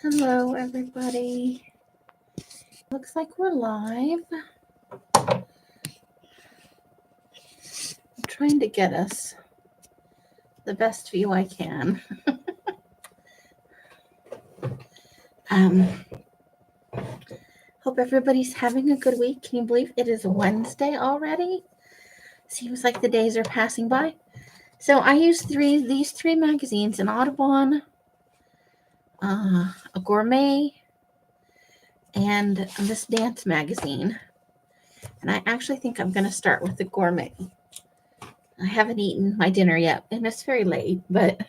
Hello, everybody. Looks like we're live. I'm trying to get us the best view I can. Hope everybody's having a good week. Can you believe it is Wednesday already? Seems like the days are passing by. So I use these three magazines: an Audubon, a Gourmet, and this dance magazine. And I actually think I'm going to start with the Gourmet. I haven't eaten my dinner yet, and it's very late, but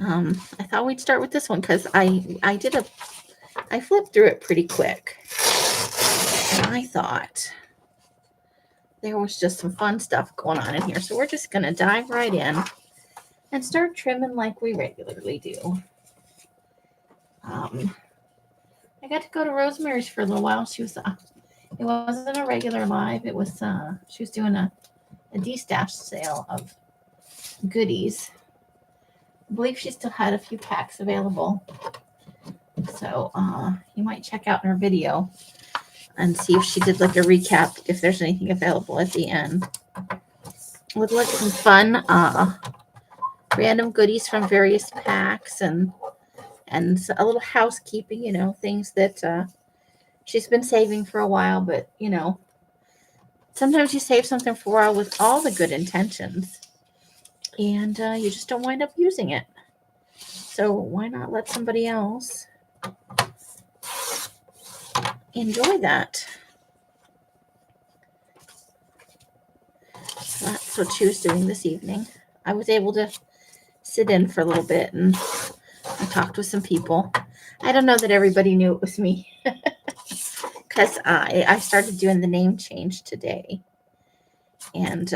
I thought we'd start with this one because I flipped through it pretty quick, and I thought there was just some fun stuff going on in here. So we're just going to dive right in and start trimming like we regularly do. I got to go to Rosemary's for a little while. It wasn't a regular live. It was, she was doing a de-stash sale of goodies. I believe she still had a few packs available. So you might check out her video and see if she did like a recap, if there's anything available at the end. With like some fun random goodies from various packs and a little housekeeping, things that she's been saving for a while, but sometimes you save something for a while with all the good intentions and you just don't wind up using it. So why not let somebody else enjoy that? So that's what she was doing this evening. I was able to sit in for a little bit and I talked with some people. I don't know that everybody knew it was me because I started doing the name change today. And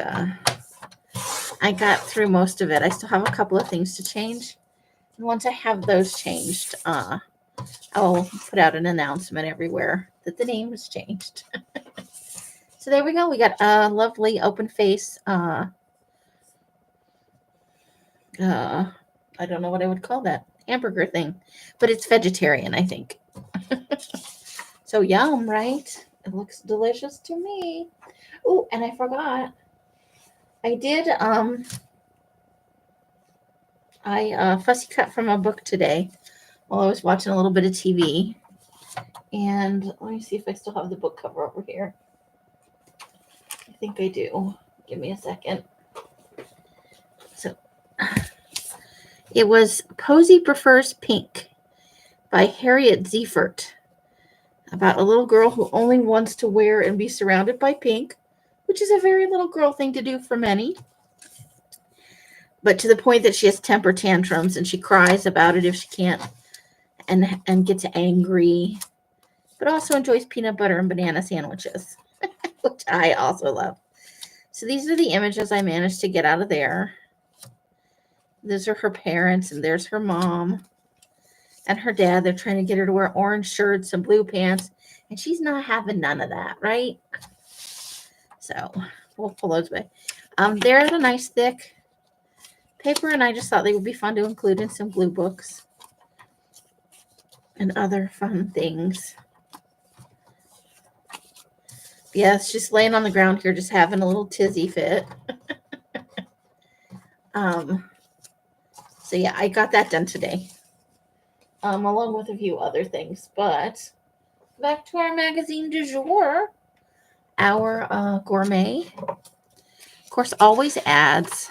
I got through most of it. I still have a couple of things to change. And once I have those changed, I'll put out an announcement everywhere that the name was changed. So there we go. We got a lovely open face. I don't know what I would call that. Hamburger thing. But it's vegetarian, I think. So yum, right? It looks delicious to me. Oh, and I forgot. I did I fussy cut from a book today while I was watching a little bit of TV. And let me see if I still have the book cover over here. I think I do. Give me a second. So it was Posey Prefers Pink by Harriet Ziefert, about a little girl who only wants to wear and be surrounded by pink, which is a very little girl thing to do for many. But to the point that she has temper tantrums and she cries about it if she can't and gets angry, but also enjoys peanut butter and banana sandwiches, which I also love. So these are the images I managed to get out of there. Those are her parents, and there's her mom and her dad. They're trying to get her to wear orange shirts and blue pants, and she's not having none of that, right? So we'll pull those away. They're the nice thick paper, and I just thought they would be fun to include in some glue books and other fun things. Yes, just laying on the ground here, just having a little tizzy fit. So yeah, I got that done today, along with a few other things. But back to our magazine du jour, our Gourmet. Of course, always ads.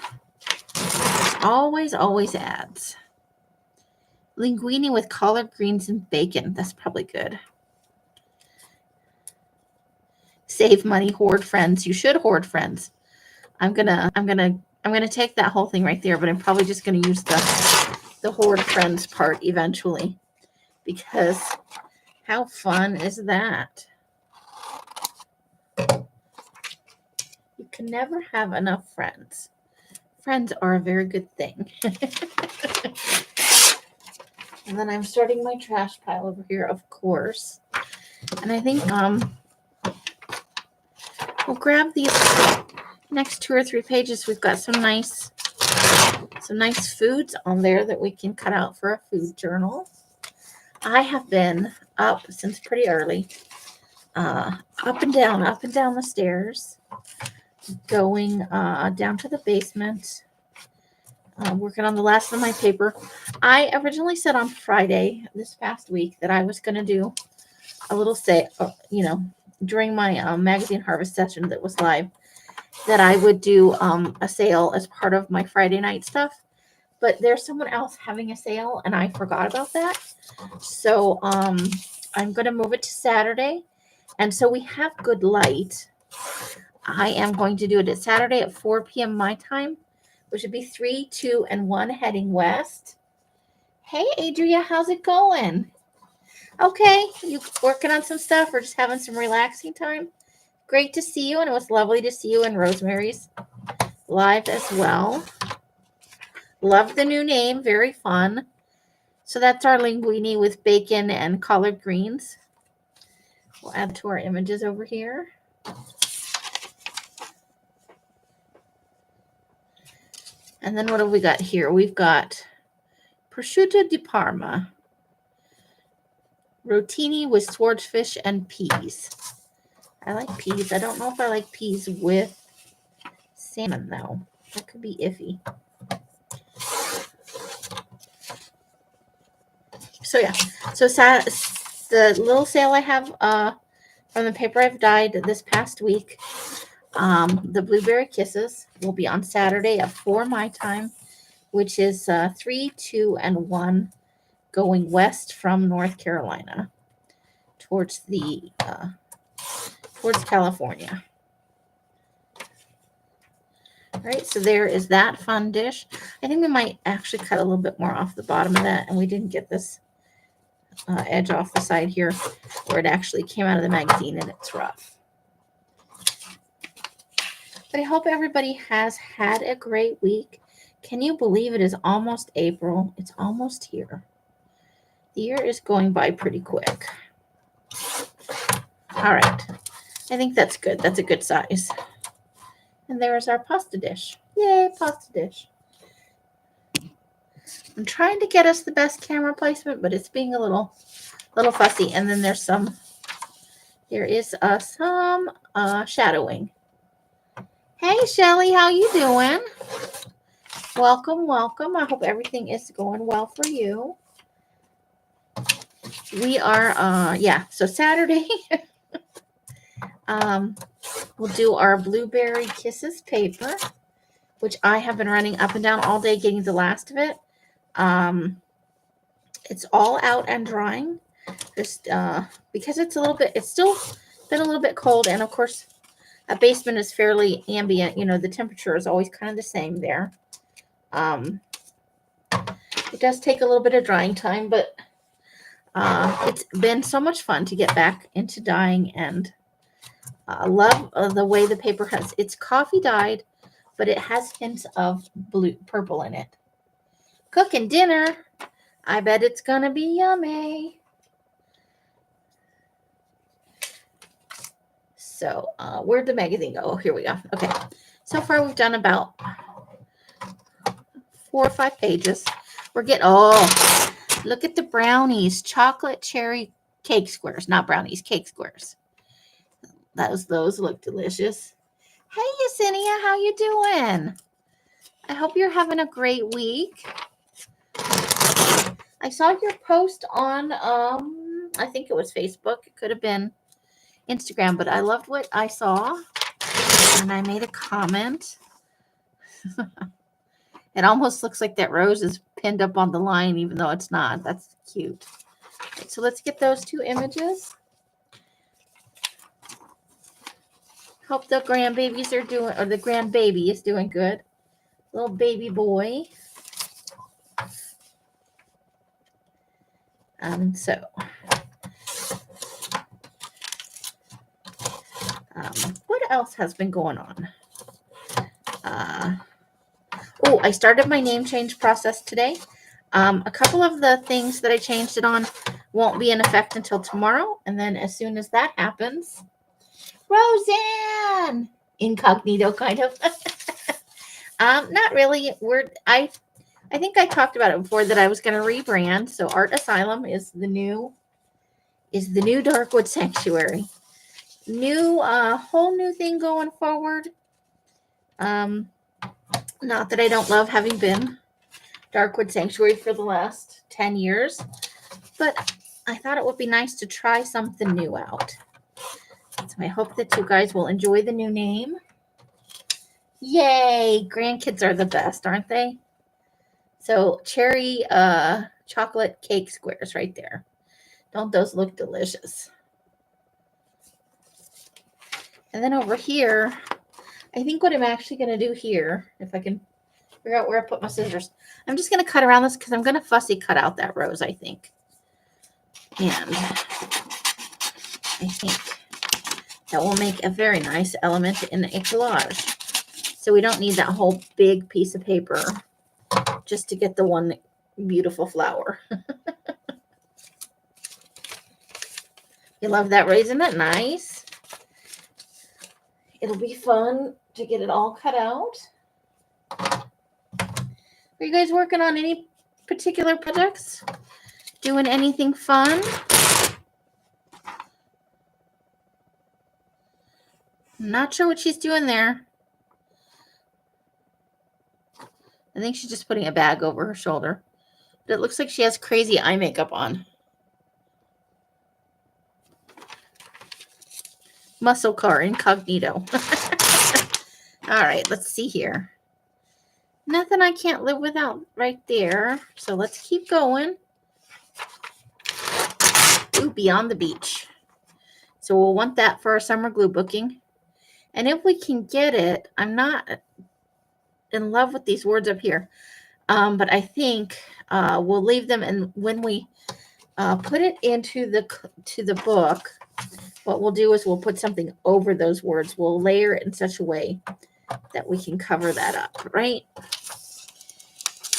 Always ads. Linguine with collard greens and bacon. That's probably good. Save money, hoard friends. You should hoard friends. I'm gonna take that whole thing right there, but I'm probably just gonna use the hoard friends part eventually, because how fun is that? You can never have enough friends. Friends are a very good thing. And then I'm sorting my trash pile over here, of course. And I think we'll grab these next 2 or 3 pages. We've got some nice some nice foods on there that we can cut out for a food journal. I have been up since pretty early, up and down the stairs, going down to the basement, working on the last of my paper. I originally said on Friday this past week that I was going to do a little during my magazine harvest session that was live, that I would do a sale as part of my Friday night stuff. But there's someone else having a sale, and I forgot about that. So I'm going to move it to Saturday. And so we have good light. I am going to do it at Saturday at 4 p.m. my time, which would be 3, 2, and 1 heading west. Hey, Adria, how's it going? Okay, you working on some stuff or just having some relaxing time? Great to see you, and it was lovely to see you in Rosemary's live as well. Love the new name, very fun. So that's our linguine with bacon and collard greens. We'll add to our images over here. And then what have we got here? We've got prosciutto di Parma, rotini with swordfish and peas. I like peas. I don't know if I like peas with salmon, though. That could be iffy. So, yeah. So, the little sale I have from the paper I've dyed this past week, the Blueberry Kisses, will be on Saturday at 4 my time, which is 3, 2, and 1 going west from North Carolina towards California. All right, so there is that fun dish. I think we might actually cut a little bit more off the bottom of that, and we didn't get this edge off the side here where it actually came out of the magazine, and it's rough. But I hope everybody has had a great week. Can you believe it is almost April? It's almost here. The year is going by pretty quick. All right. I think that's good. That's a good size. And there's our pasta dish. Yay, pasta dish. I'm trying to get us the best camera placement, but it's being a little fussy. And then there is some shadowing. Hey, Shelly, how you doing? Welcome, welcome. I hope everything is going well for you. We are, so Saturday, we'll do our Blueberry Kisses paper, which I have been running up and down all day getting the last of it. It's all out and drying, just because it's still been a little bit cold, and of course, a basement is fairly ambient. You know, the temperature is always kind of the same there. It does take a little bit of drying time, but it's been so much fun to get back into dyeing, and I love the way the paper has. It's coffee dyed, but it has hints of purple in it. Cooking dinner. I bet it's going to be yummy. So where'd the magazine go? Oh, here we go. Okay. So far we've done about 4 or 5 pages. We're getting, look at the brownies. Chocolate cherry cake squares. Not brownies, cake squares. Those look delicious. Hey, Yesenia, how you doing? I hope you're having a great week. I saw your post on, I think it was Facebook. It could have been Instagram, but I loved what I saw, and I made a comment. It almost looks like that rose is pinned up on the line, even though it's not. That's cute. Right, so let's get those 2 images. Hope the grandbabies are doing, or the grandbaby is doing good. Little baby boy. What else has been going on? I started my name change process today. A couple of the things that I changed it on won't be in effect until tomorrow. And then as soon as that happens, Roseanne, incognito kind of, Not really. I think I talked about it before that I was going to rebrand. So Art Asylum is the new Darkwood Sanctuary. New whole new thing going forward. Not that I don't love having been Darkwood Sanctuary for the last 10 years, but I thought it would be nice to try something new out. So I hope that you guys will enjoy the new name. Yay! Grandkids are the best, aren't they? So cherry chocolate cake squares right there. Don't those look delicious? And then over here, I think what I'm actually going to do here, if I can figure out where I put my scissors, I'm just going to cut around this because I'm going to fussy cut out that rose, I think. And I think that will make a very nice element in a collage. So we don't need that whole big piece of paper just to get the one beautiful flower. You love that rose, isn't it nice? It'll be fun to get it all cut out. Are you guys working on any particular projects? Doing anything fun? I'm not sure what she's doing there. I think she's just putting a bag over her shoulder. But it looks like she has crazy eye makeup on. Muscle car incognito. All right, let's see here. Nothing I can't live without right there. So let's keep going. Ooh, Beyond the Beach. So we'll want that for our summer glue booking. And if we can get it, I'm not in love with these words up here. But I think we'll leave them, and when we put it into the book, what we'll do is we'll put something over those words. We'll layer it in such a way that we can cover that up, right?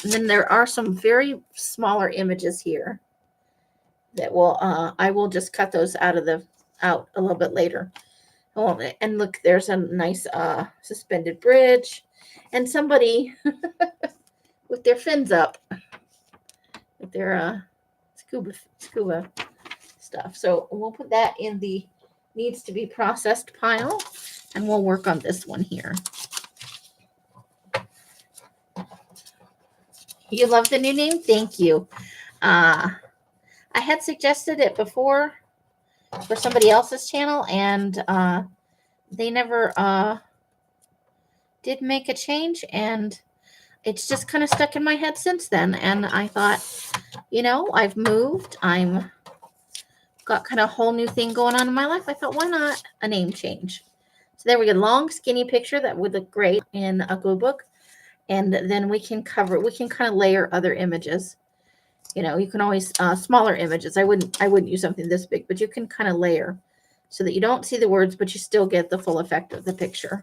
And then there are some very smaller images here that will I will just cut those out a little bit later. Oh, and look, there's a nice suspended bridge and somebody with their fins up, with their scuba stuff. So we'll put that in the needs to be processed pile, and we'll work on this one here. You love the new name? Thank you. I had suggested it before for somebody else's channel, and they never did make a change, and it's just kind of stuck in my head since then. And I thought, you know, I've moved. I'm got kind of a whole new thing going on in my life. I thought, why not a name change? So there we go. Long, skinny picture that would look great in a glue book. And then we can kind of layer other images. You know, you can always, smaller images. I wouldn't use something this big, but you can kind of layer so that you don't see the words, but you still get the full effect of the picture.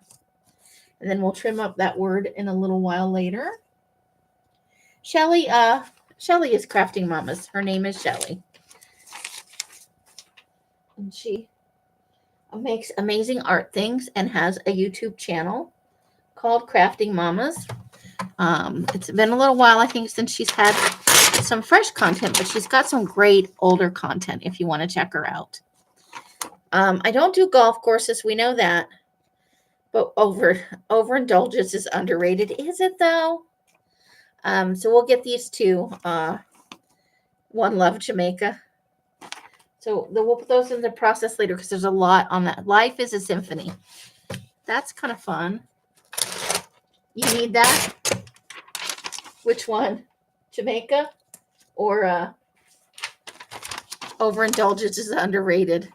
And then we'll trim up that word in a little while later. Shelly is Crafting Mamas. Her name is Shelly. And she makes amazing art things and has a YouTube channel called Crafting Mamas. It's been a little while, I think, since she's had some fresh content, but she's got some great older content if you want to check her out. I don't do golf courses. We know that. But overindulgence is underrated. Is it, though? So we'll get these two. One Love Jamaica. So we'll put those in the process later because there's a lot on that. Life is a Symphony. That's kind of fun. You need that? Which one? Jamaica or overindulgence is underrated?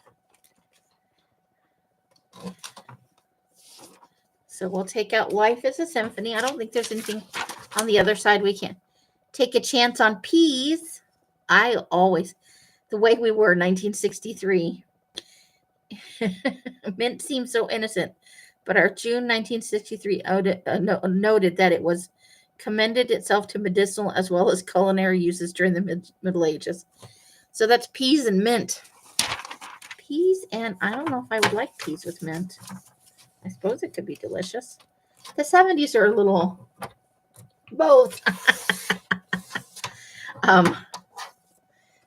So we'll take out Life is a Symphony. I don't think there's anything on the other side we can. Take a Chance on Peas. The way we were, 1963. Mint seems so innocent, but our June 1963 noted that it was commended itself to medicinal as well as culinary uses during the Middle Ages. So that's peas and mint. Peas, and I don't know if I would like peas with mint. I suppose it could be delicious. The 70s are a little both.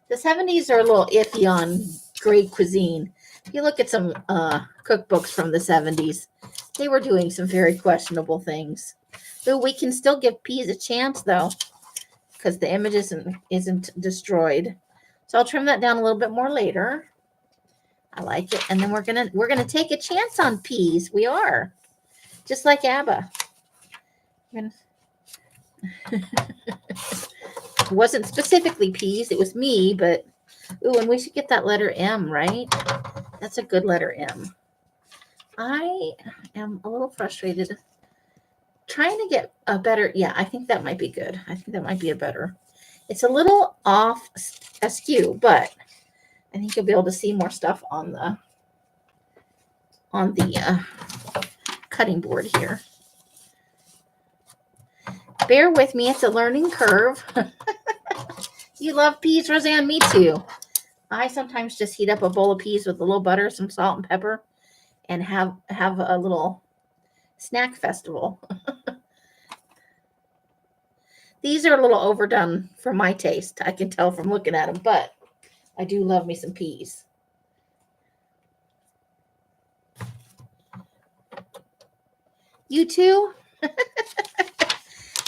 The 70s are a little iffy on great cuisine. If you look at some cookbooks from the 70s, they were doing some very questionable things. But we can still give peas a chance, though, because the image isn't destroyed. So I'll trim that down a little bit more later. I like it. And then we're gonna take a chance on peas. We are. Just like ABBA. It wasn't specifically peas, it was me, but ooh, and we should get that letter M, right? That's a good letter M. I am a little frustrated trying to get a better, yeah, I think that might be good. I think that might be a better. It's a little off askew, but I think you'll be able to see more stuff on the cutting board here. Bear with me, it's a learning curve. You love peas, Roseanne? Me too. I sometimes just heat up a bowl of peas with a little butter, some salt and pepper, and have a little snack festival. These are a little overdone for my taste. I can tell from looking at them, but I do love me some peas. You too?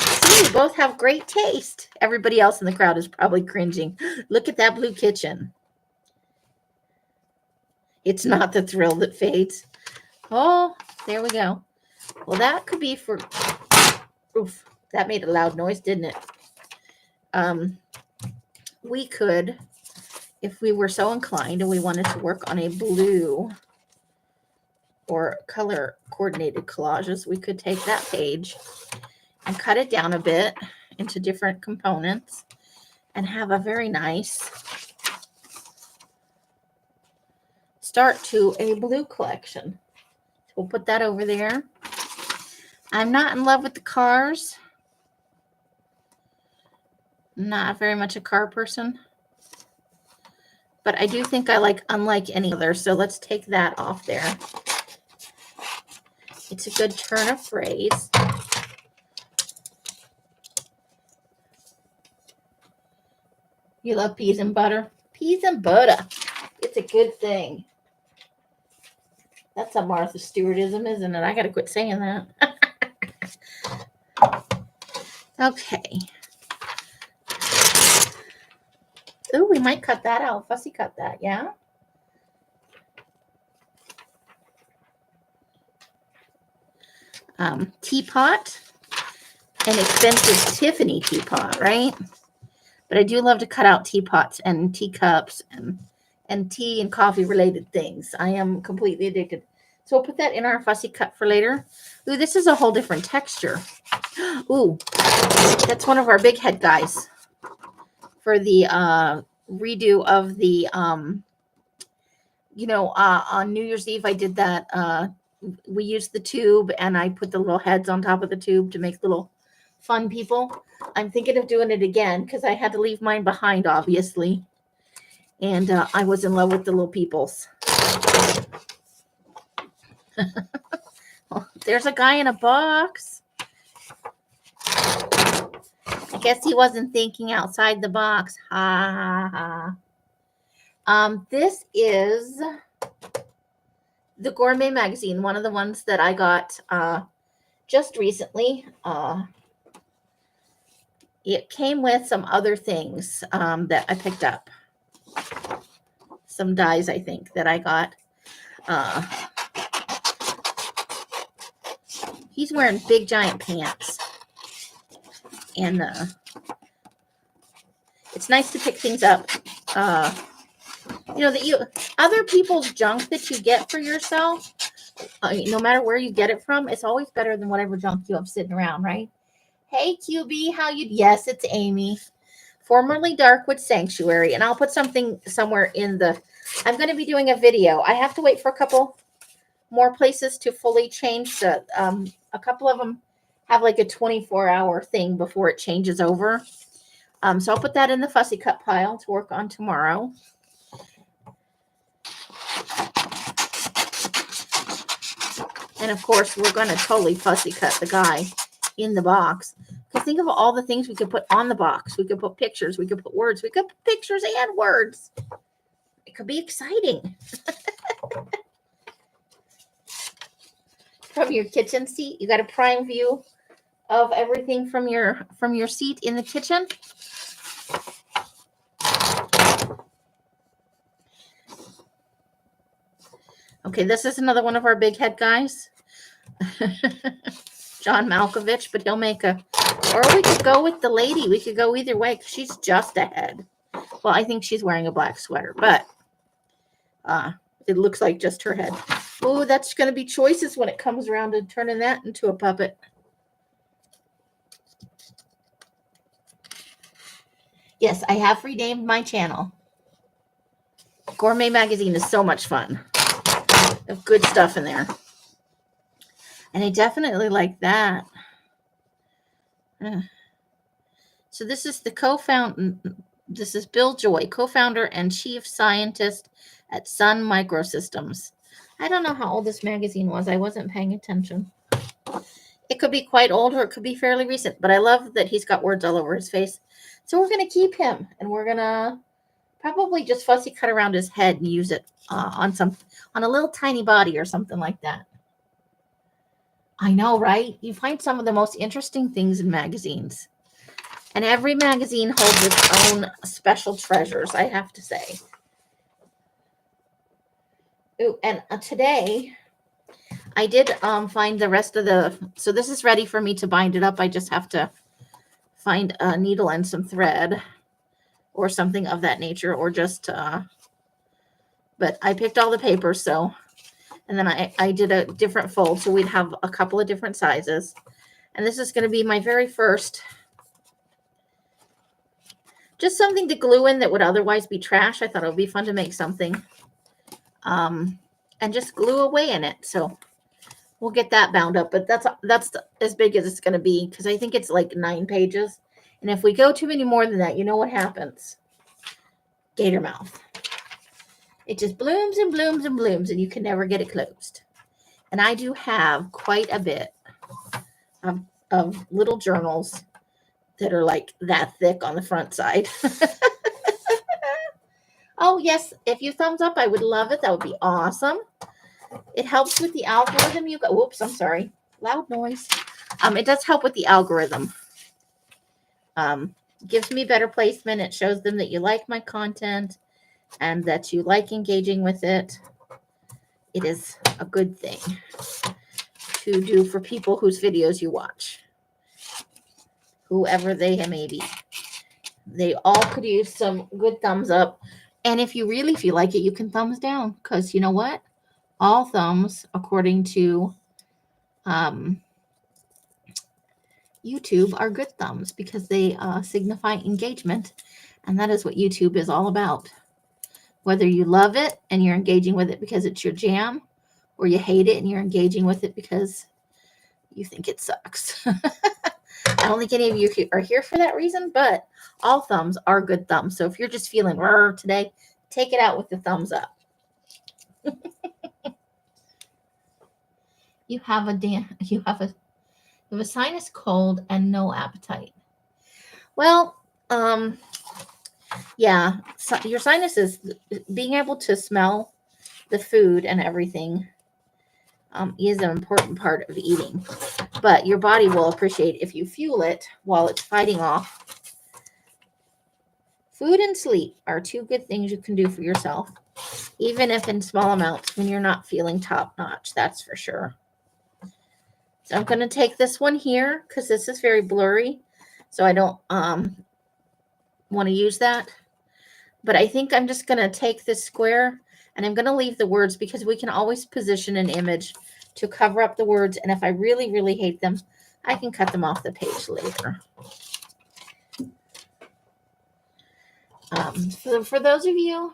See, we both have great taste. Everybody else in the crowd is probably cringing. Look at that blue kitchen. It's not the thrill that fades. Oh, there we go. Well, that could be for... Oof, that made a loud noise, didn't it? We could, if we were so inclined and we wanted to work on a blue or color coordinated collages, we could take that page and cut it down a bit into different components and have a very nice start to a blue collection. So we'll put that over there. I'm not in love with the cars. Not very much a car person. But I do think I like unlike any other. So let's take that off there. It's a good turn of phrase. You love peas and butter? Peas and butter. It's a good thing. That's a Martha Stewartism, isn't it? I got to quit saying that. Okay. Ooh, we might cut that out. Fussy cut that, yeah? Teapot. An expensive Tiffany teapot, right? But I do love to cut out teapots and teacups and tea and coffee related things. I am completely addicted. So we'll put that in our fussy cut for later. Ooh, this is a whole different texture. Ooh, that's one of our big head guys for the redo of the, on New Year's Eve, I did that. We used the tube and I put the little heads on top of the tube to make little fun people. I'm thinking of doing it again because I had to leave mine behind, obviously. And I was in love with the little peoples. There's a guy in a box. I guess he wasn't thinking outside the box. Ha ha ha. This is the Gourmet magazine, one of the ones that I got just recently. It came with some other things that I picked up. Some dies, I think, that I got. He's wearing big giant pants. And it's nice to pick things up. Other people's junk that you get for yourself, no matter where you get it from, it's always better than whatever junk you have sitting around, right? Hey, QB, how you? Yes, it's Amy, formerly Darkwood Sanctuary, and I'll put something somewhere in the. I'm going to be doing a video. I have to wait for a couple more places to fully change the. A couple of them have like a 24-hour thing before it changes over. So I'll put that in the fussy cut pile to work on tomorrow. And of course, we're going to totally fussy cut the guy in the box. Because think of all the things we could put on the box. We could put pictures. We could put words. We could put pictures and words. It could be exciting. From your kitchen seat, you got a prime view of everything from your seat in the kitchen. Okay, this is another one of our big head guys. John Malkovich, but he'll make a, or we could go with the lady. We could go either way because she's just a head. Well, I think she's wearing a black sweater, but it looks like just her head. Oh, that's going to be choices when it comes around to turning that into a puppet. Yes, I have renamed my channel. Gourmet Magazine is so much fun. There's good stuff in there. And I definitely like that. So this is the co-founder. This is Bill Joy, co-founder and chief scientist at Sun Microsystems. I don't know how old this magazine was. I wasn't paying attention. It could be quite old or it could be fairly recent, but I love that he's got words all over his face. So we're going to keep him, and we're going to probably just fussy cut around his head and use it on a little tiny body or something like that. I know, right? You find some of the most interesting things in magazines. And every magazine holds its own special treasures, I have to say. Ooh, and today I did find the rest of the, so this is ready for me to bind it up. I just have to find a needle and some thread or something of that nature, or just, but I picked all the papers, so, and then I did a different fold, so we'd have a couple of different sizes. And this is going to be my very first, just something to glue in that would otherwise be trash. I thought it would be fun to make something and just glue away in it. So we'll get that bound up, but that's as big as it's going to be, because I think it's like 9 pages. And if we go too many more than that, you know what happens? Gator mouth. It just blooms and blooms and blooms, and you can never get it closed. And I do have quite a bit of little journals that are like that thick on the front side. Oh, yes. If you thumbs up, I would love it. That would be awesome. It helps with the algorithm. You go, whoops, I'm sorry. Loud noise. It does help with the algorithm. Gives me better placement. It shows them that you like my content and that you like engaging with it. It is a good thing to do for people whose videos you watch. Whoever they may be. They all could use some good thumbs up. And if you really feel like it, you can thumbs down. Because you know what? All thumbs, according to YouTube, are good thumbs because they signify engagement. And that is what YouTube is all about. Whether you love it and you're engaging with it because it's your jam, or you hate it and you're engaging with it because you think it sucks. I don't think any of you are here for that reason, but all thumbs are good thumbs. So if you're just feeling raw today, take it out with the thumbs up. You have a sinus cold and no appetite. Well, yeah, so your sinuses, being able to smell the food and everything is an important part of eating. But your body will appreciate if you fuel it while it's fighting off. Food and sleep are 2 good things you can do for yourself, even if in small amounts when you're not feeling top notch, that's for sure. So I'm going to take this one here because this is very blurry, so I don't want to use that. But I think I'm just going to take this square and I'm going to leave the words because we can always position an image to cover up the words. And if I really, really hate them, I can cut them off the page later. For those of you,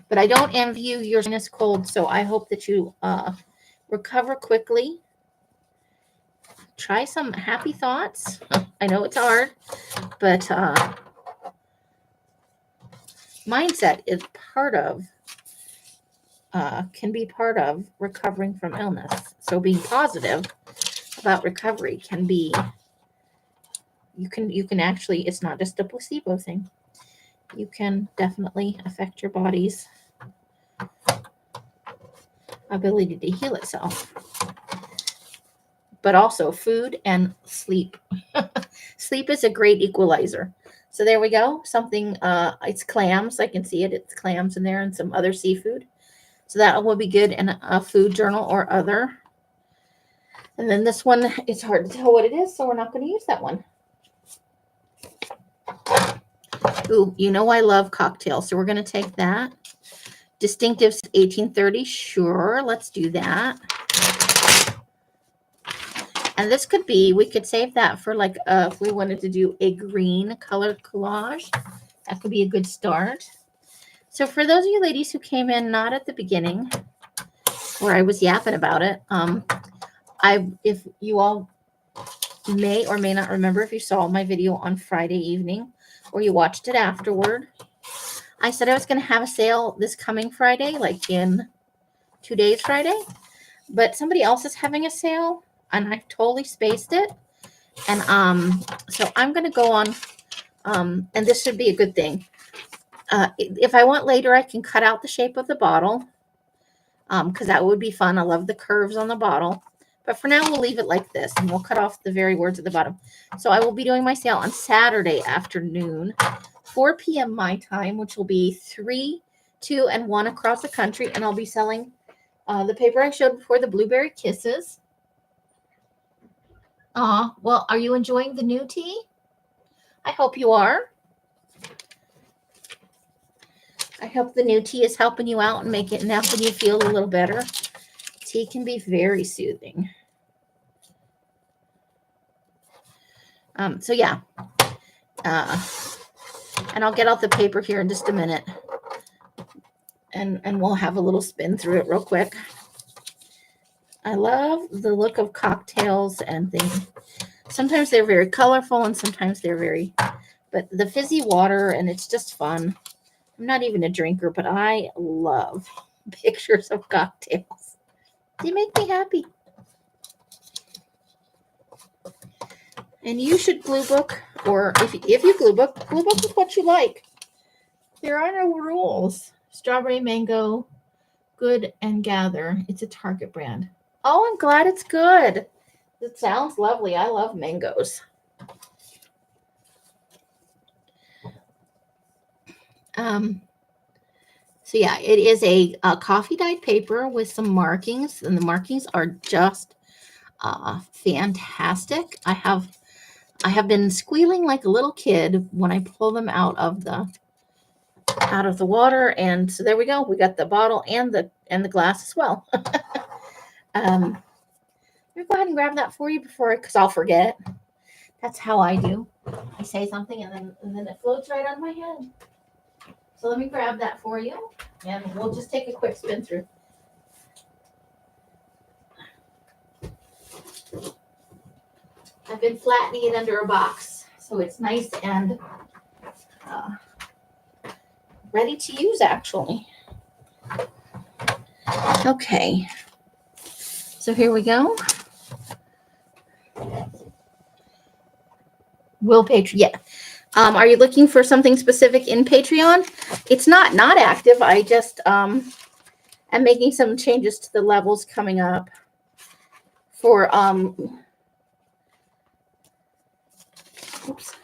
but I don't envy you your sinus cold, so I hope that you recover quickly. Try some happy thoughts. I know it's hard, but mindset is part of can be part of recovering from illness. So being positive about recovery can be, you can actually, it's not just a placebo thing. You can definitely affect your body's ability to heal itself. But also food and sleep. Sleep is a great equalizer. So there we go. Something, it's clams. I can see it. It's clams in there and some other seafood. So that will be good in a food journal or other. And then this one, it's hard to tell what it is, so we're not going to use that one. Ooh, you know I love cocktails, so we're going to take that. Distinctives 1830, sure, let's do that. And this could be, we could save that for like, if we wanted to do a green colored collage, that could be a good start. So for those of you ladies who came in not at the beginning, where I was yapping about it, if you all may or may not remember, if you saw my video on Friday evening or you watched it afterward, I said I was going to have a sale this coming Friday, like in 2 days Friday, but somebody else is having a sale and I totally spaced it. And so I'm going to go on, and this should be a good thing. If I want later, I can cut out the shape of the bottle, because that would be fun. I love the curves on the bottle. But for now, we'll leave it like this, and we'll cut off the very words at the bottom. So I will be doing my sale on Saturday afternoon, 4 p.m. my time, which will be 3, 2, and 1 across the country. And I'll be selling the paper I showed before, the Blueberry Kisses. Well, are you enjoying the new tea? I hope you are. I hope the new tea is helping you out and helping you feel a little better. Tea can be very soothing. So yeah. And I'll get out the paper here in just a minute. And we'll have a little spin through it real quick. I love the look of cocktails and things. Sometimes they're very colorful and sometimes they're but the fizzy water, and it's just fun. I'm not even a drinker, but I love pictures of cocktails. They make me happy. And you should gluebook, or if you gluebook with what you like. There are no rules. Strawberry mango, good and gather. It's a Target brand. Oh, I'm glad it's good. It sounds lovely. I love mangoes. So yeah, it is a coffee dyed paper with some markings, and the markings are just fantastic. I have been squealing like a little kid when I pull them out of the water, and so there we go. We got the bottle and the glass as well. Let me go ahead and grab that for you because I'll forget. That's how I do. I say something and then it floats right on my head. So let me grab that for you, and we'll just take a quick spin through. I've been flattening it under a box, so it's nice and ready to use, actually. Okay. So here we go. Will Patreon? Yeah. Are you looking for something specific in Patreon? It's not active. I just am making some changes to the levels coming up for oops.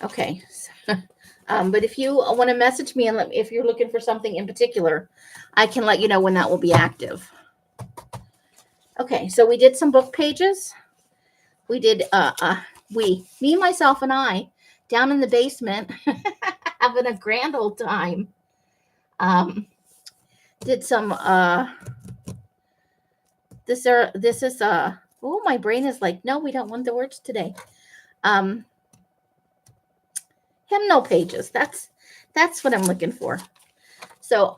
Okay. But if you want to message me and if you're looking for something in particular, I can let you know when that will be active. Okay, so we did some book pages. We did me, myself, and I down in the basement having a grand old time. Did some this is oh, my brain is like, no, we don't want the words today. Hymnal pages. That's what I'm looking for. So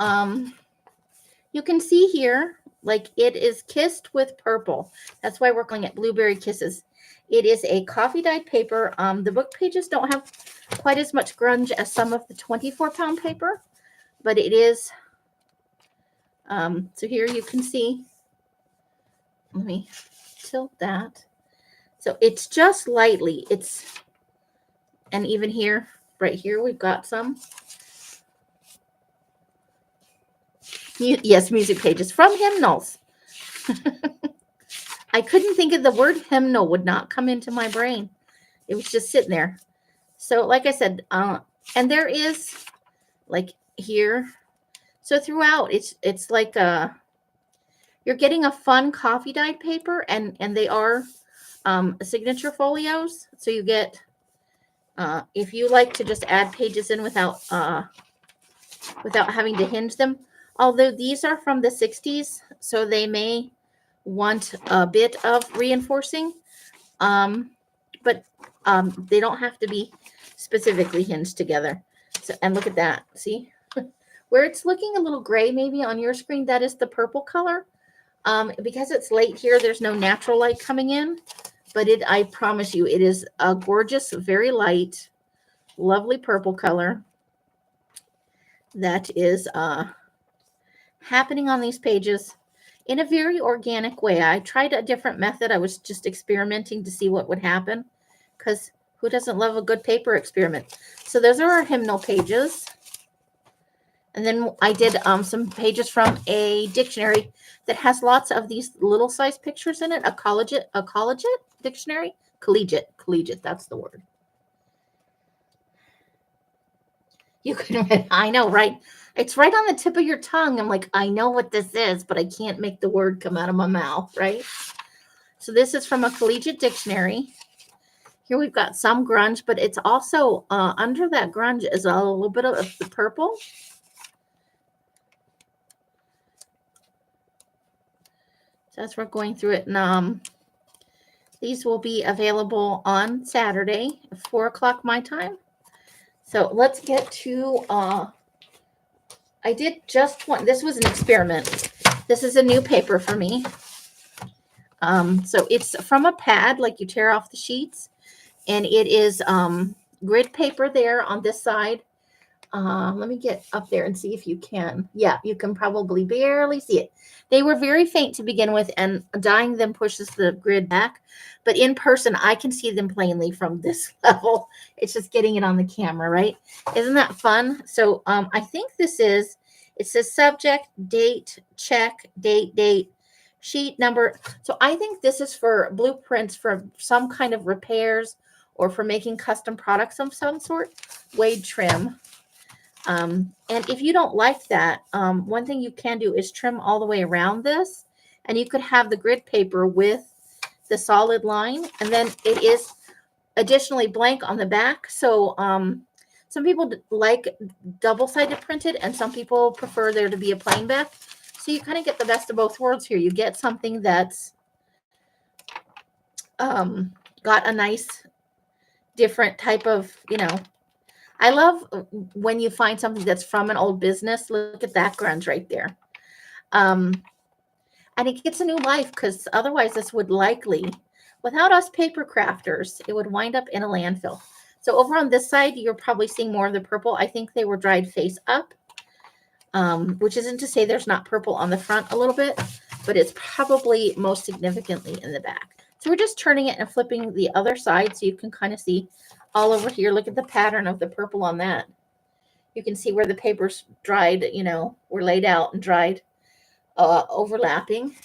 you can see here, like, it is kissed with purple. That's why we're calling it Blueberry Kisses. It is a coffee dyed paper. The book pages don't have quite as much grunge as some of the 24-pound paper, but it is So here you can see, let me tilt that. So it's just lightly, and even here, right here, we've got some. Yes, music pages from hymnals. I couldn't think of the word hymnal, would not come into my brain. It was just sitting there. So like I said, and there is like here. So throughout, it's like you're getting a fun coffee dyed paper, and they are signature folios. So you get, if you like to just add pages in without having to hinge them. Although these are from the 60s, so they may want a bit of reinforcing, but they don't have to be specifically hinged together. So, and look at that. See? Where it's looking a little gray maybe on your screen, that is the purple color. Because it's late here, there's no natural light coming in, but I promise you, it is a gorgeous, very light, lovely purple color that is happening on these pages in a very organic way. I tried a different method. I was just experimenting to see what would happen, because who doesn't love a good paper experiment? So those are our hymnal pages. And then I did some pages from a dictionary that has lots of these little size pictures in it. A collegiate dictionary. Collegiate, that's the word. You can, I know, right? It's right on the tip of your tongue. I'm like, I know what this is, but I can't make the word come out of my mouth, right? So this is from a collegiate dictionary. Here we've got some grunge, but it's also under that grunge is a little bit of the purple. So as we're going through it, and these will be available on Saturday, 4 o'clock my time. So let's get to, I did just one, this was an experiment. This is a new paper for me. So it's from a pad, like you tear off the sheets, and it is grid paper there on this side. Let me get up there and see if you can. Yeah, you can probably barely see it. They were very faint to begin with, and dyeing them pushes the grid back. But in person, I can see them plainly from this level. It's just getting it on the camera, right? Isn't that fun? So I think this is, it says subject, date, check, date, sheet number. So I think this is for blueprints for some kind of repairs or for making custom products of some sort. Wade trim. And if you don't like that, one thing you can do is trim all the way around this, and you could have the grid paper with the solid line, and then it is additionally blank on the back. So some people like double-sided printed, and some people prefer there to be a plain back. So you kind of get the best of both worlds here. You get something that's got a nice different type of, I love when you find something that's from an old business. Look at that grunge right there. And it gets a new life, because otherwise this would likely, without us paper crafters, it would wind up in a landfill. So over on this side, you're probably seeing more of the purple. I think they were dried face up, which isn't to say there's not purple on the front a little bit, but it's probably most significantly in the back. So we're just turning it and flipping the other side so you can kind of see all over here. Look at the pattern of the purple on that. You can see where the papers dried, were laid out and dried, overlapping.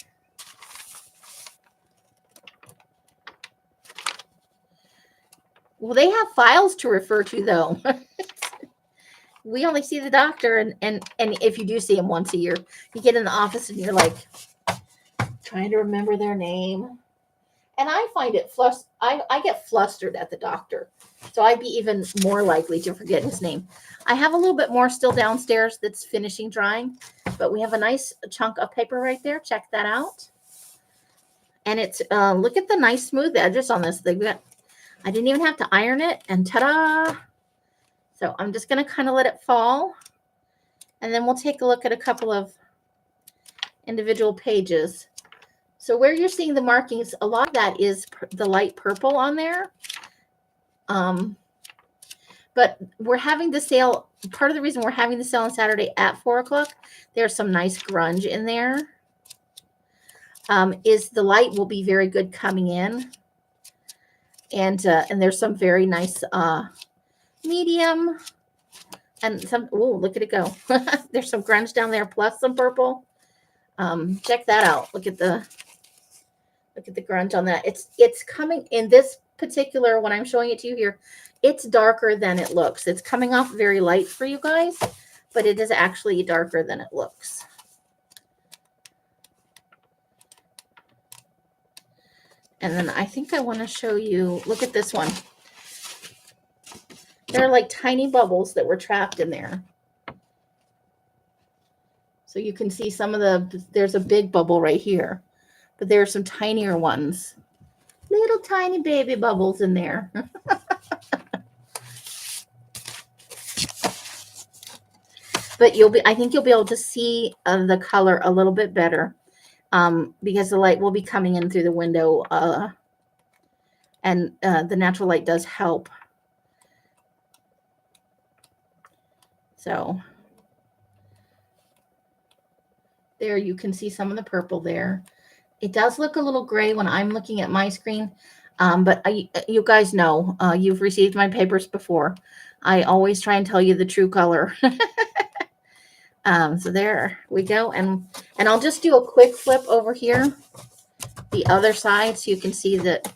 Well, they have files to refer to, though. We only see the doctor, and if you do see him once a year, you get in the office and you're like trying to remember their name. And I find it I get flustered at the doctor. So I'd be even more likely to forget his name. I have a little bit more still downstairs that's finishing drying, but we have a nice chunk of paper right there. Check that out. And it's, look at the nice smooth edges on this thing. I didn't even have to iron it, and ta-da! So I'm just going to kind of let it fall. And then we'll take a look at a couple of individual pages. So where you're seeing the markings, a lot of that is the light purple on there. But we're having the sale. Part of the reason we're having the sale on Saturday at 4 o'clock, there's some nice grunge in there. Is the light will be very good coming in. And there's some very nice medium and some, oh, look at it go. There's some grunge down there plus some purple. Check that out. Look at the grunge on that. It's coming in this particular, when I'm showing it to you here, it's darker than it looks. It's coming off very light for you guys, but it is actually darker than it looks. And then I think I want to show you, look at this one. There are like tiny bubbles that were trapped in there. So you can see some of there's a big bubble right here, but there are some tinier ones. Little tiny baby bubbles in there. But I think you'll be able to see the color a little bit better because the light will be coming in through the window and the natural light does help. So there you can see some of the purple there. It does look a little gray when I'm looking at my screen, but you guys know, you've received my papers before. I always try and tell you the true color. So there we go. And I'll just do a quick flip over here, the other side, so you can see that,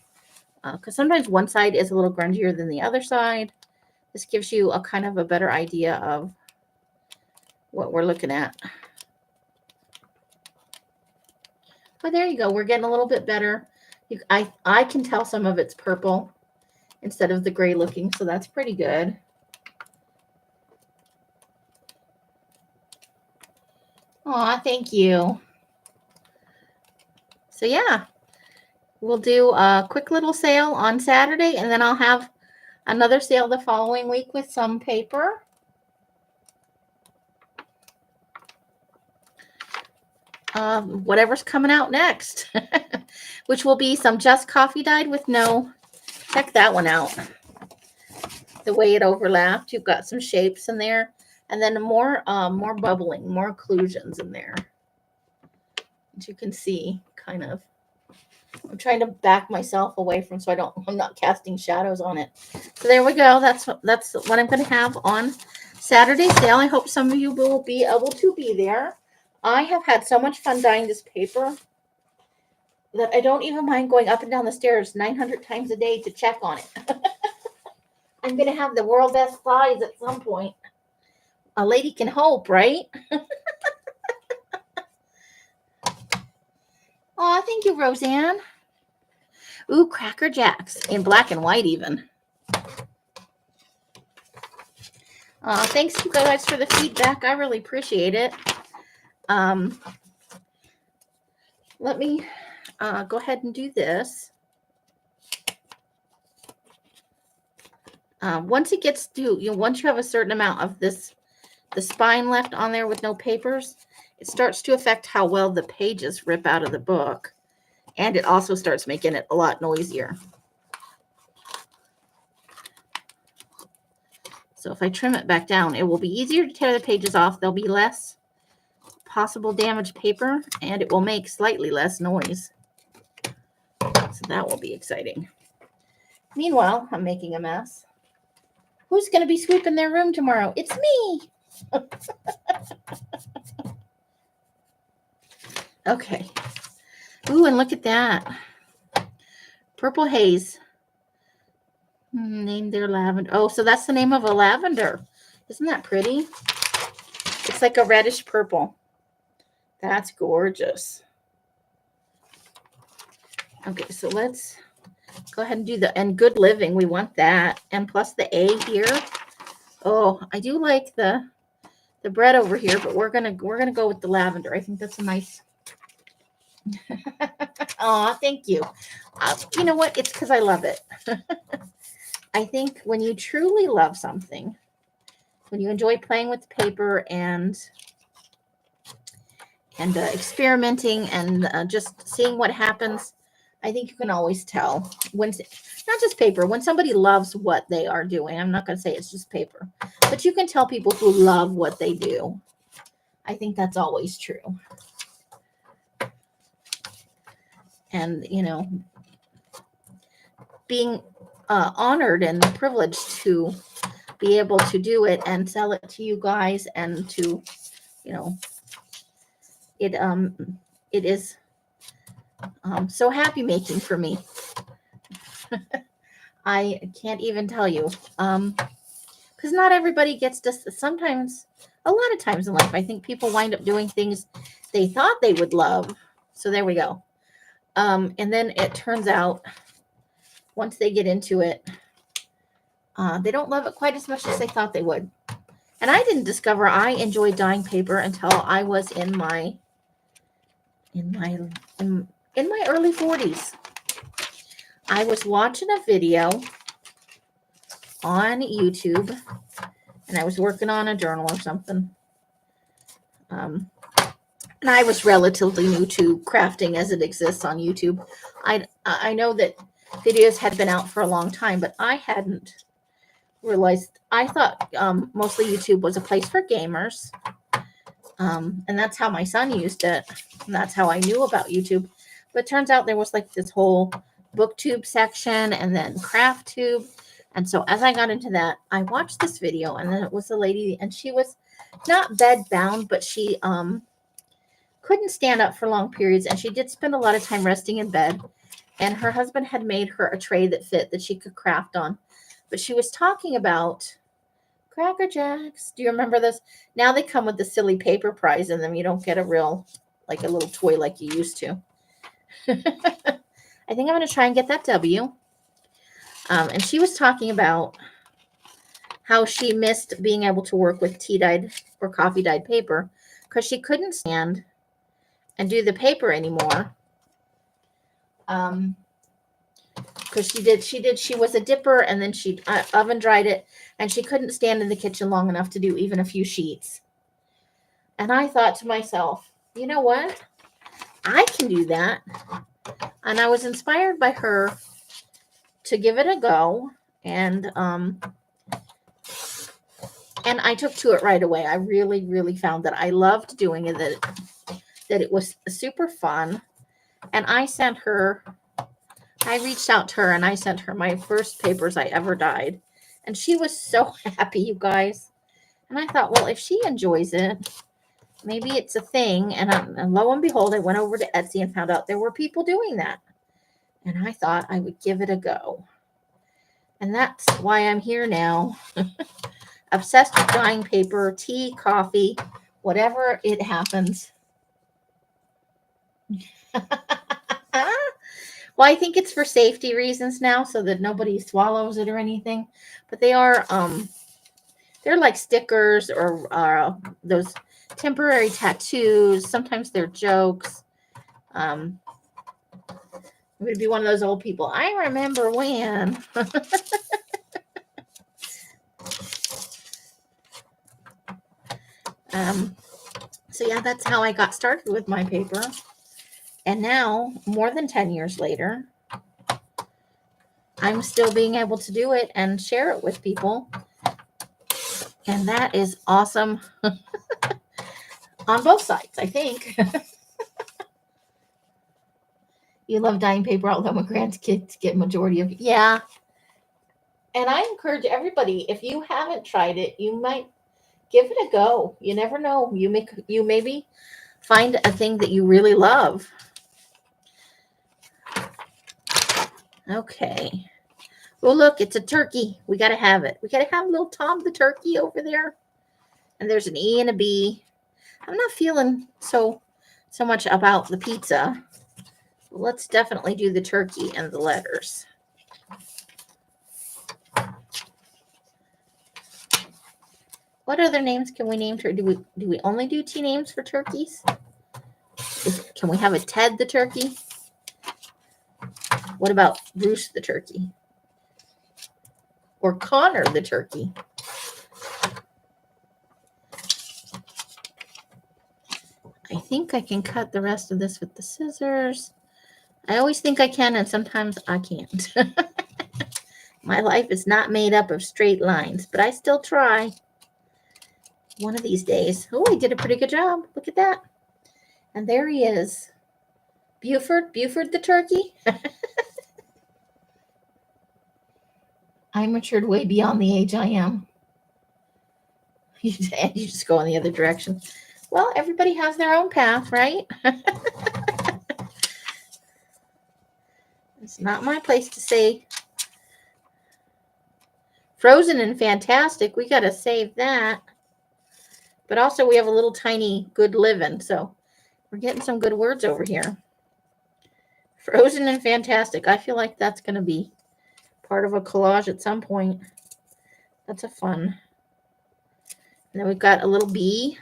because sometimes one side is a little grungier than the other side. This gives you a kind of a better idea of what we're looking at. But there you go. We're getting a little bit better. I can tell some of it's purple instead of the gray looking, so that's pretty good. Aw, thank you. So yeah, we'll do a quick little sale on Saturday, and then I'll have another sale the following week with some paper. Whatever's coming out next, which will be some Just Coffee Dyed with no, check that one out. The way it overlapped, you've got some shapes in there, and then more bubbling, more occlusions in there. As you can see, kind of. I'm trying to back myself away from I'm not casting shadows on it. So there we go. That's what I'm going to have on Saturday sale. I hope some of you will be able to be there. I have had so much fun dyeing this paper that I don't even mind going up and down the stairs 900 times a day to check on it. I'm going to have the world best size at some point. A lady can hope, right? Oh, thank you, Roseanne. Ooh, Cracker Jacks in black and white even. Thanks you guys for the feedback. I really appreciate it. Let me go ahead and do this. Once it gets to, once you have a certain amount of the spine left on there with no papers, it starts to affect how well the pages rip out of the book. And it also starts making it a lot noisier. So if I trim it back down, it will be easier to tear the pages off. There'll be less possible damaged paper, and it will make slightly less noise. So that will be exciting. Meanwhile, I'm making a mess. Who's going to be sweeping their room tomorrow? It's me. Okay. Ooh, and look at that. Purple haze. Named their lavender. Oh, so that's the name of a lavender. Isn't that pretty? It's like a reddish purple. That's gorgeous. Okay, so let's go ahead and do and good living. We want that. And plus the A here. Oh, I do like the bread over here, but we're gonna go with the lavender. I think that's a nice. Oh, thank you. You know what? It's because I love it. I think when you truly love something, when you enjoy playing with paper and experimenting and just seeing what happens, I think you can always tell when, not just paper, when somebody loves what they are doing. I'm not going to say it's just paper, but you can tell people who love what they do. I think that's always true. And, you know, being honored and privileged to be able to do it and sell it to you guys, and to, you know, it is so happy making for me. I can't even tell you, because not everybody gets to. Sometimes, a lot of times in life, I think people wind up doing things they thought they would love. So there we go. And then it turns out, once they get into it, they don't love it quite as much as they thought they would. And I didn't discover I enjoyed dyeing paper until I was in my early 40s. I was watching a video on YouTube, and I was working on a journal or something. And I was relatively new to crafting as it exists on YouTube. I know that videos had been out for a long time, but I hadn't realized. I thought mostly YouTube was a place for gamers. And that's how my son used it. And that's how I knew about YouTube. But it turns out there was like this whole booktube section and then crafttube. And so as I got into that, I watched this video, and then it was a lady, and she was not bed bound, but she couldn't stand up for long periods, and she did spend a lot of time resting in bed. And her husband had made her a tray that fit, that she could craft on. But she was talking about Cracker Jacks. Do you remember this? Now they come with the silly paper prize in them. You don't get a real, like a little toy like you used to. I think I'm going to try and get that W. And she was talking about how she missed being able to work with tea dyed or coffee dyed paper because she couldn't stand and do the paper anymore. Because she was a dipper, and then she oven dried it, and she couldn't stand in the kitchen long enough to do even a few sheets. And I thought to myself, you know what? I can do that. And I was inspired by her to give it a go. And I took to it right away. I really, really found that I loved doing it, that it was super fun. And I reached out to her, and I sent her my first papers I ever dyed. And she was so happy, you guys. And I thought, well, if she enjoys it, maybe it's a thing. And lo and behold, I went over to Etsy and found out there were people doing that. And I thought I would give it a go. And that's why I'm here now. Obsessed with dyeing paper, tea, coffee, whatever it happens. Well, I think it's for safety reasons now, so that nobody swallows it or anything. But they are, they're like stickers or those temporary tattoos. Sometimes they're jokes. I'm going to be one of those old people. I remember when. So yeah, that's how I got started with my paper. And now, more than 10 years later, I'm still being able to do it and share it with people. And that is awesome on both sides, I think. You love dyeing paper, although my grandkids get majority of it. Yeah. And I encourage everybody, if you haven't tried it, you might give it a go. You never know. You maybe find a thing that you really love. Okay. Well, look, it's a turkey. We got to have it. We got to have little Tom the turkey over there. And there's an E and a B. I'm not feeling so much about the pizza. Let's definitely do the turkey and the letters. What other names can we name? Do we only do T names for turkeys? Can we have a Ted the turkey? What about Bruce the turkey? Or Connor the turkey? I think I can cut the rest of this with the scissors. I always think I can, and sometimes I can't. My life is not made up of straight lines, but I still try. One of these days. Oh, I did a pretty good job. Look at that. And there he is. Buford the turkey. I matured way beyond the age I am. You just go in the other direction. Well, everybody has their own path, right? It's not my place to say Frozen and Fantastic. We got to save that. But also we have a little tiny good living. So we're getting some good words over here. Frozen and Fantastic. I feel like that's going to be part of a collage at some point. That's a fun. And then we've got a little bee.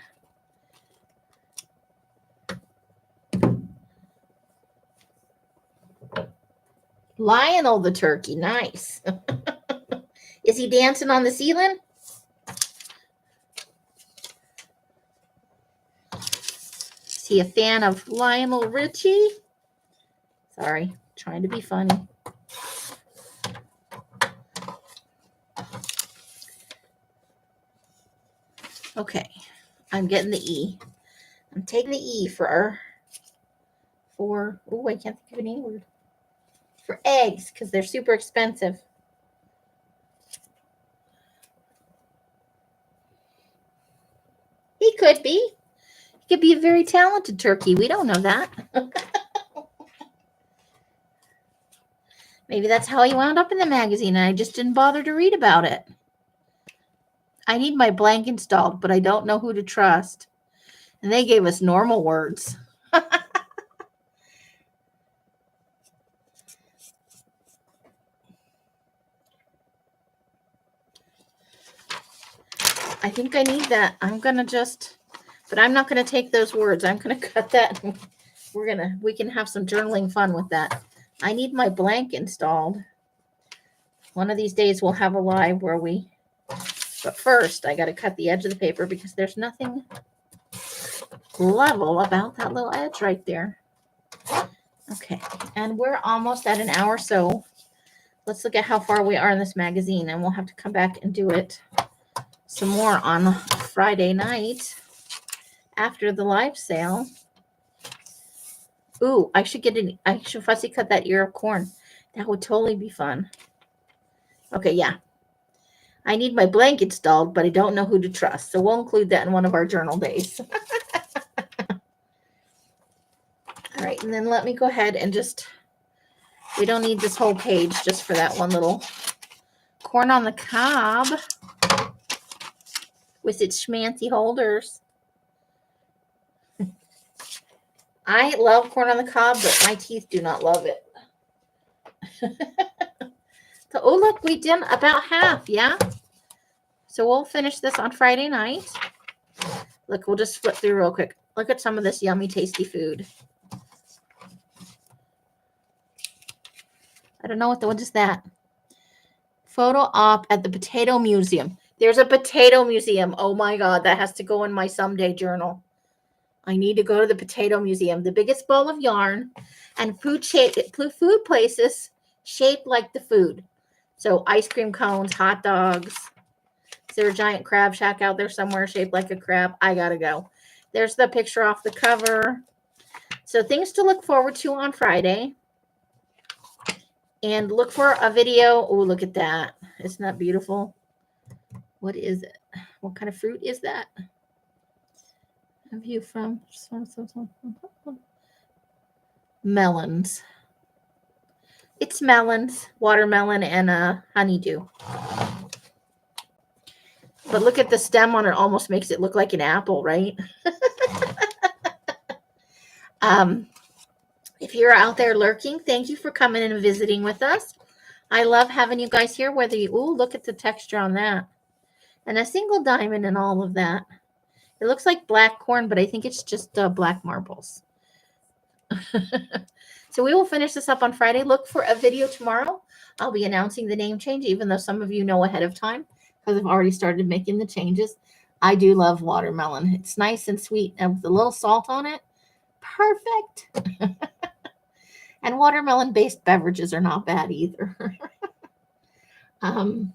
Lionel the turkey. Nice. Is he dancing on the ceiling? Is he a fan of Lionel Richie? Sorry, trying to be funny. Okay, I'm getting the E. I'm taking the E for oh, I can't think of any word. For eggs, because they're super expensive. He could be. He could be a very talented turkey. We don't know that. Maybe that's how he wound up in the magazine, and I just didn't bother to read about it. I need my blank installed, but I don't know who to trust. And they gave us normal words. I think I need that. I'm going to just, but I'm not going to take those words. I'm going to cut that. We can have some journaling fun with that. I need my blank installed. One of these days we'll have a live where but first I got to cut the edge of the paper because there's nothing level about that little edge right there. Okay, and we're almost at an hour, so let's look at how far we are in this magazine, and we'll have to come back and do it some more on Friday night after the live sale. Ooh, I should fussy cut that ear of corn. That would totally be fun. Okay, yeah. I need my blank installed, but I don't know who to trust. So we'll include that in one of our journal days. All right, and then let me go ahead and we don't need this whole page just for that one little corn on the cob with its schmancy holders. I love corn on the cob, but my teeth do not love it. So, oh, look, we did about half, yeah? So we'll finish this on Friday night. Look, we'll just flip through real quick. Look at some of this yummy, tasty food. I don't know what is that? Photo op at the Potato Museum. There's a potato museum. Oh my God, that has to go in my someday journal. I need to go to the Potato Museum, the biggest ball of yarn, and food places shaped like the food. So ice cream cones, hot dogs. Is there a giant crab shack out there somewhere shaped like a crab? I gotta go. There's the picture off the cover. So things to look forward to on Friday. And look for a video. Oh, look at that. Isn't that beautiful? What is it? What kind of fruit is that? A view from melons. It's melons, watermelon, and honeydew. But look at the stem on it. Almost makes it look like an apple, right? If you're out there lurking, thank you for coming and visiting with us. I love having you guys here, whether you, ooh, look at the texture on that. And a single diamond and all of that. It looks like black corn, but I think it's just black marbles. So we will finish this up on Friday. Look for a video tomorrow. I'll be announcing the name change, even though some of you know ahead of time because I've already started making the changes. I do love watermelon. It's nice and sweet and with a little salt on it. Perfect. And watermelon-based beverages are not bad either. um,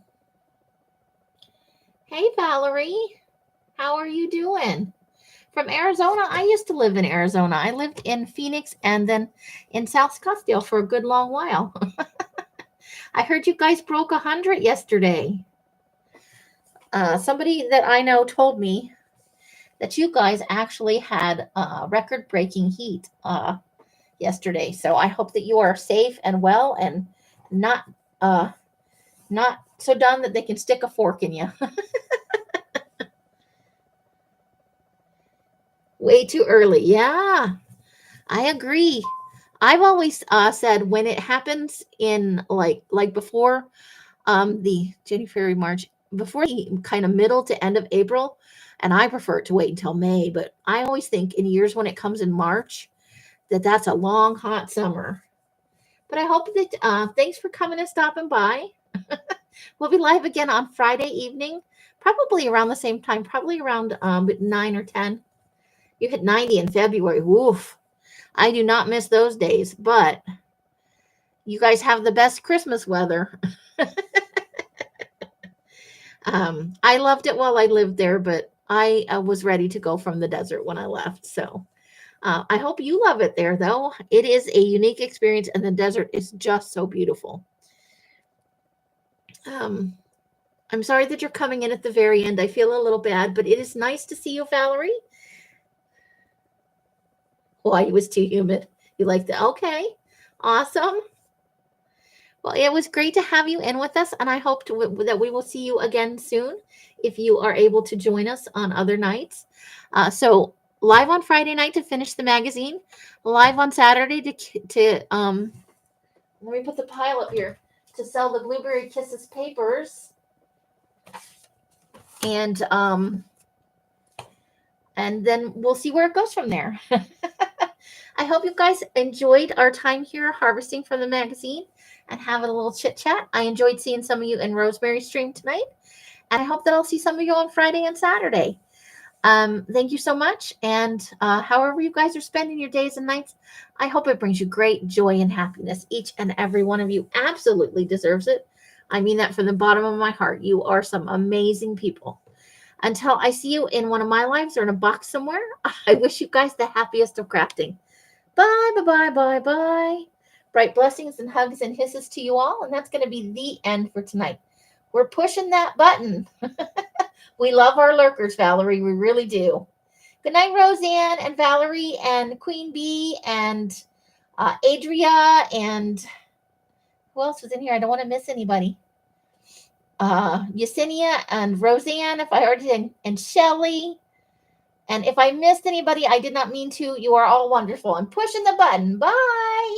hey, Valerie, how are you doing? From Arizona. I used to live in Arizona. I lived in Phoenix and then in South Scottsdale for a good long while. I heard you guys broke 100 yesterday. Somebody that I know told me that you guys actually had record-breaking heat yesterday. So I hope that you are safe and well and not uh, not so done that they can stick a fork in you. Way too early. Yeah, I agree. I've always said when it happens in like before the January, March, before the kind of middle to end of April, and I prefer it to wait until May, but I always think in years when it comes in March that that's a long hot summer. But I hope that thanks for coming and stopping by. We'll be live again on Friday evening, probably around the same time, probably around 9 or 10. You hit 90 in February. Woof. I do not miss those days, but you guys have the best Christmas weather. I loved it while I lived there, but I was ready to go from the desert when I left. So I hope you love it there, though. It is a unique experience, and the desert is just so beautiful. I'm sorry that you're coming in at the very end. I feel a little bad, but it is nice to see you, Valerie. Why, it was too humid. You liked it? Okay, awesome. Well, it was great to have you in with us, and I hope that we will see you again soon if you are able to join us on other nights. So live on Friday night to finish the magazine, live on Saturday to let me put the pile up here to sell the Blueberry Kisses papers, and then we'll see where it goes from there. I hope you guys enjoyed our time here harvesting from the magazine and having a little chit chat. I enjoyed seeing some of you in Rosemary's stream tonight, and I hope that I'll see some of you on Friday and Saturday. Thank you so much, and however you guys are spending your days and nights, I hope it brings you great joy and happiness. Each and every one of you absolutely deserves it. I mean that from the bottom of my heart. You are some amazing people. Until I see you in one of my lives or in a box somewhere, I wish you guys the happiest of crafting. Bye, bye, bye, bye, bye. Bright blessings and hugs and hisses to you all. And that's going to be the end for tonight. We're pushing that button. We love our lurkers, Valerie. We really do. Good night, Roseanne and Valerie and Queen Bee and Adria and who else was in here? I don't want to miss anybody. Yesenia and Roseanne, if I already did, and Shelly. And if I missed anybody, I did not mean to. You are all wonderful. I'm pushing the button. Bye.